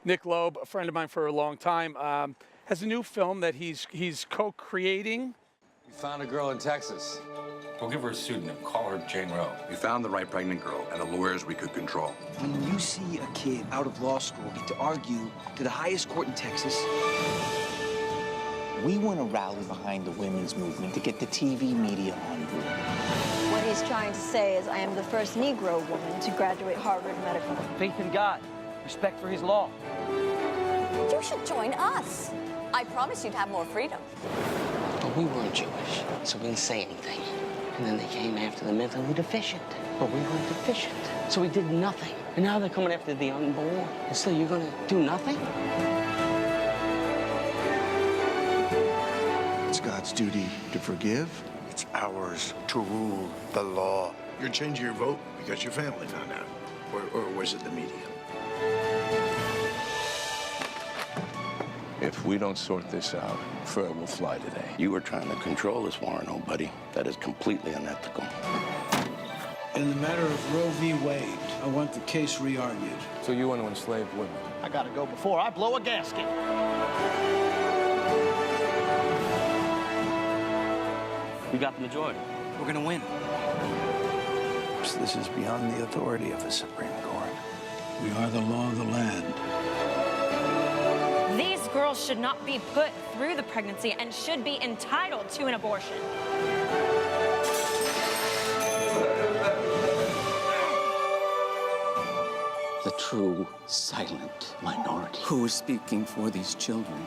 Nick Loeb, a friend of mine for a long time, has a new film that he's co-creating. We found a girl in Texas. We'll give her a pseudonym. Call her Jane Roe. We found the right pregnant girl and the lawyers we could control. When you see a kid out of law school get to argue to the highest court in Texas, we want to rally behind the women's movement to get the TV media on board. What he's trying to say is, I am the first Negro woman to graduate Harvard Medical. faith in God, respect for his law. You should join us. I promise you'd have more freedom. But we weren't Jewish, so we didn't say anything. And then they came after the mentally deficient. But we weren't deficient, so we did nothing. And now they're coming after the unborn. And so you're gonna do nothing? It's God's duty to forgive. It's ours to rule the law. You're changing your vote because your family found out. Or was it the media? If we don't sort this out, fur will fly today. You were trying to control this war, nobody. That is completely unethical. In the matter of Roe v. Wade, I want the case re-argued. So you want to enslave women? I gotta go before I blow a gasket. We got the majority. we're gonna win. This is beyond the authority of the Supreme Court. We are the law of the land. These girls should not be put through the pregnancy and should be entitled to an abortion. The true silent minority. Who is speaking for these children?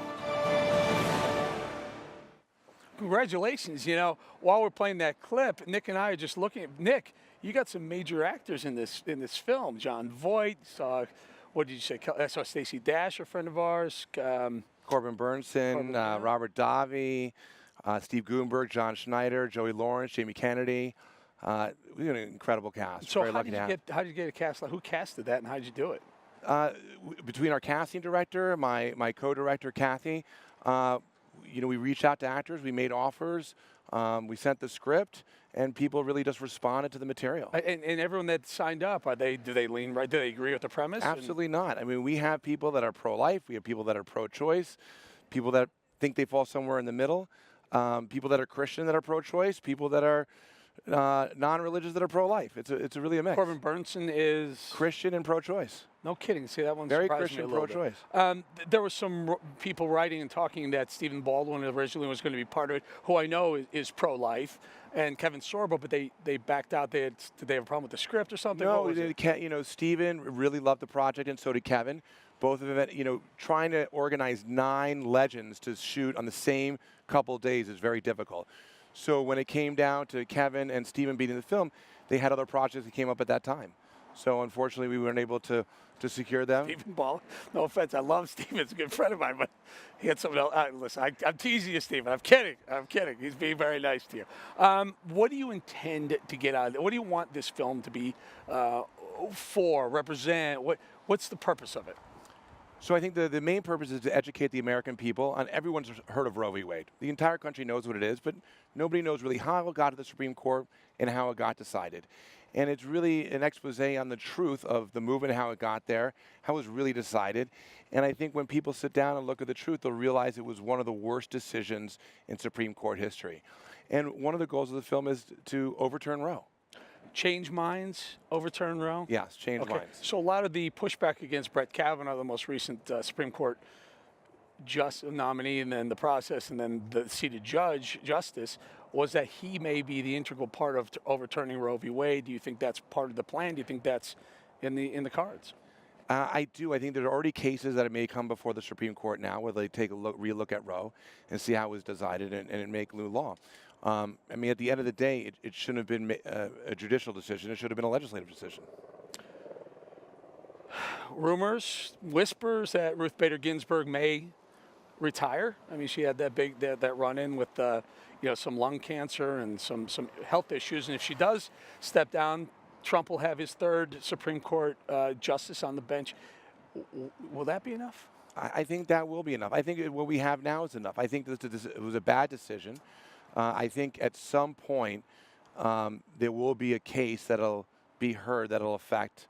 Congratulations. You know, while we're playing that clip, Nick and I are just looking at, Nick, you got some major actors in this film. John Voight, saw, what did you say? I saw Stacey Dash, a friend of ours. Corbin Bernsen, Robert Davi, Steve Gutenberg, John Schneider, Joey Lawrence, Jamie Kennedy. We got an incredible cast. So Very how lucky did, to you have. how did you get a cast? Who casted that and how did you do it? Between our casting director, my co-director, Kathy, you know, we reached out to actors, we made offers, we sent the script, and people really just responded to the material. And everyone that signed up, do they lean right? Do they agree with the premise? Absolutely not. I mean, we have people that are pro-life, we have people that are pro-choice, people that think they fall somewhere in the middle, people that are Christian that are pro-choice, people that are non-religious that are pro-life. It's really a mix. Corbin Bernsen is Christian and pro-choice. No kidding. See, that one Very surprised Christian me a little pro-choice. There were some people writing and talking that Stephen Baldwin originally was going to be part of it, who I know is pro-life, and Kevin Sorbo, but they backed out. Did they have a problem with the script or something? No, you know, Stephen really loved the project, and so did Kevin. Both of them, you know, trying to organize 9 legends to shoot on the same couple of days is very difficult. So when it came down to Kevin and Stephen beating the film, they had other projects that came up at that time. So unfortunately, we weren't able to secure them. Stephen Ball, no offense, I love Stephen. He's a good friend of mine, but he had something else. Listen, I'm teasing you, Stephen. I'm kidding. He's being very nice to you. What do you intend to get out of it? What do you want this film to be represent? What's the purpose of it? So I think the main purpose is to educate the American people. And everyone's heard of Roe v. Wade. The entire country knows what it is, but nobody knows really how it got to the Supreme Court and how it got decided. And it's really an expose on the truth of the movement, how it got there, how it was really decided. And I think when people sit down and look at the truth, they'll realize it was one of the worst decisions in Supreme Court history. And one of the goals of the film is to overturn Roe. Change minds, overturn Roe? Yes, change minds. So a lot of the pushback against Brett Kavanaugh, the most recent Supreme Court nominee, and then the process, and then the seated justice, was that he may be the integral part of overturning Roe v. Wade. Do you think that's part of the plan? Do you think that's in the cards? I do. I think there are already cases that may come before the Supreme Court now where they take a relook at Roe and see how it was decided and make new law. I mean, at the end of the day, it shouldn't have been a judicial decision. It should have been a legislative decision. Rumors, whispers that Ruth Bader Ginsburg may retire. I mean, she had that run-in with some lung cancer and some health issues, and if she does step down, Trump will have his 3rd Supreme Court justice on the bench. Will that be enough? I think that will be enough. I think what we have now is enough. I think it was a bad decision. I think at some point there will be a case that'll be heard that'll affect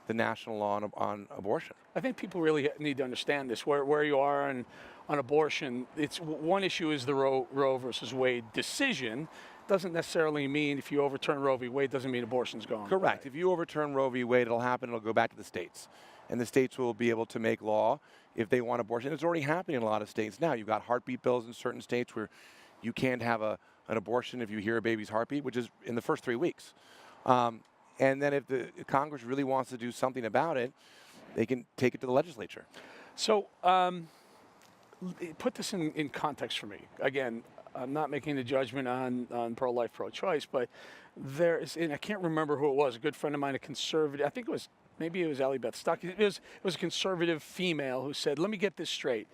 the national law on abortion. I think people really need to understand this. Where you are on abortion, it's one issue is the Roe versus Wade decision. Doesn't necessarily mean if you overturn Roe v. Wade doesn't mean abortion's gone. Correct. If you overturn Roe v. Wade, it'll happen. It'll go back to the states, and the states will be able to make law if they want abortion. It's already happening in a lot of states now. You've got heartbeat bills in certain states where you can't have an abortion if you hear a baby's heartbeat, which is in the first 3 weeks. And then if Congress really wants to do something about it, they can take it to the legislature. So put this in context for me. Again, I'm not making a judgment on pro-life, pro-choice, but there is, and I can't remember who it was, a good friend of mine, a conservative, I think it was, maybe it was Allie Beth Stuck. It was a conservative female who said, let me get this straight.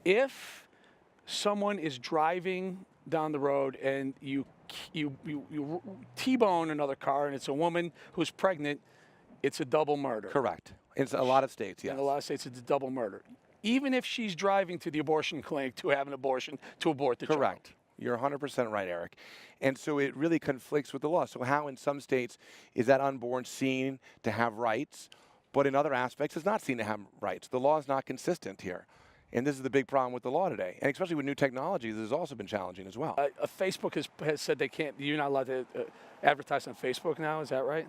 If someone is driving down the road and you T-bone another car and it's a woman who's pregnant, it's a double murder. Correct. In a lot of states, yes. In a lot of states, it's a double murder. Even if she's driving to the abortion clinic to have an abortion, to abort the child. Correct. You're 100% right, Eric. And so it really conflicts with the law. So how in some states is that unborn seen to have rights, but in other aspects it's not seen to have rights? The law is not consistent here. And this is the big problem with the law today. And especially with new technology, this has also been challenging as well. Facebook has said they can't, you're not allowed to advertise on Facebook now, is that right?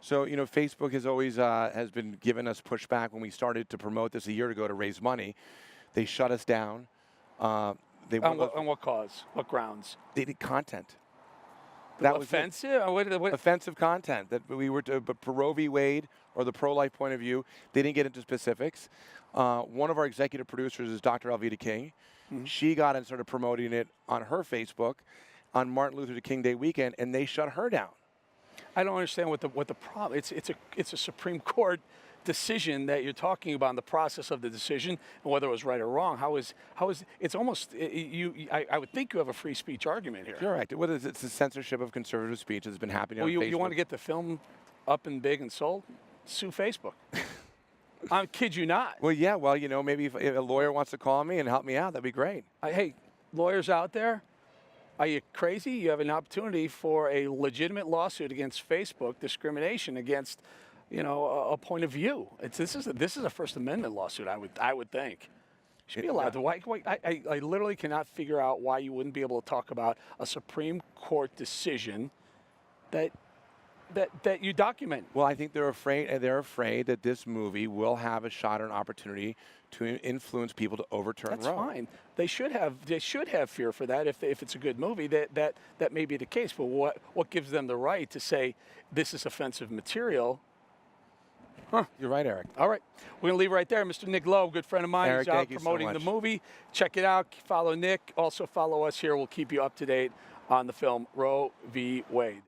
So, you know, Facebook has always has been giving us pushback. When we started to promote this a year ago to raise money, they shut us down. On what cause? What grounds? They did content. That was offensive? Offensive content that we were to, but for Roe v. Wade or the pro-life point of view, they didn't get into specifics. One of our executive producers is Dr. Alveda King. Mm-hmm. She got and started promoting it on her Facebook on Martin Luther King Day weekend, and they shut her down. I don't understand what the problem. It's a Supreme Court decision that you're talking about in the process of the decision and whether it was right or wrong. How is it's almost I would think you have a free speech argument here. Correct. It's the censorship of conservative speech that's been happening on Facebook. You you want to get the film up and big and sold? Sue Facebook. I kid you not. Well, yeah. Well, you know, maybe if a lawyer wants to call me and help me out, that'd be great. Hey, lawyers out there, are you crazy? You have an opportunity for a legitimate lawsuit against Facebook, discrimination against, you know, a point of view. This is a First Amendment lawsuit. I would think. You should be allowed to. I literally cannot figure out why you wouldn't be able to talk about a Supreme Court decision that you document. Well, I think they're afraid that this movie will have a shot or an opportunity to influence people to overturn Roe. That's fine. They should have fear for that if it's a good movie. That may be the case. But what gives them the right to say this is offensive material? Huh. You're right, Eric. All right. We're going to leave right there. Mr. Nick Loeb, good friend of mine. Eric, He's out thank you promoting so much. the movie. Check it out. Follow Nick. Also follow us here. We'll keep you up to date on the film Roe v. Wade.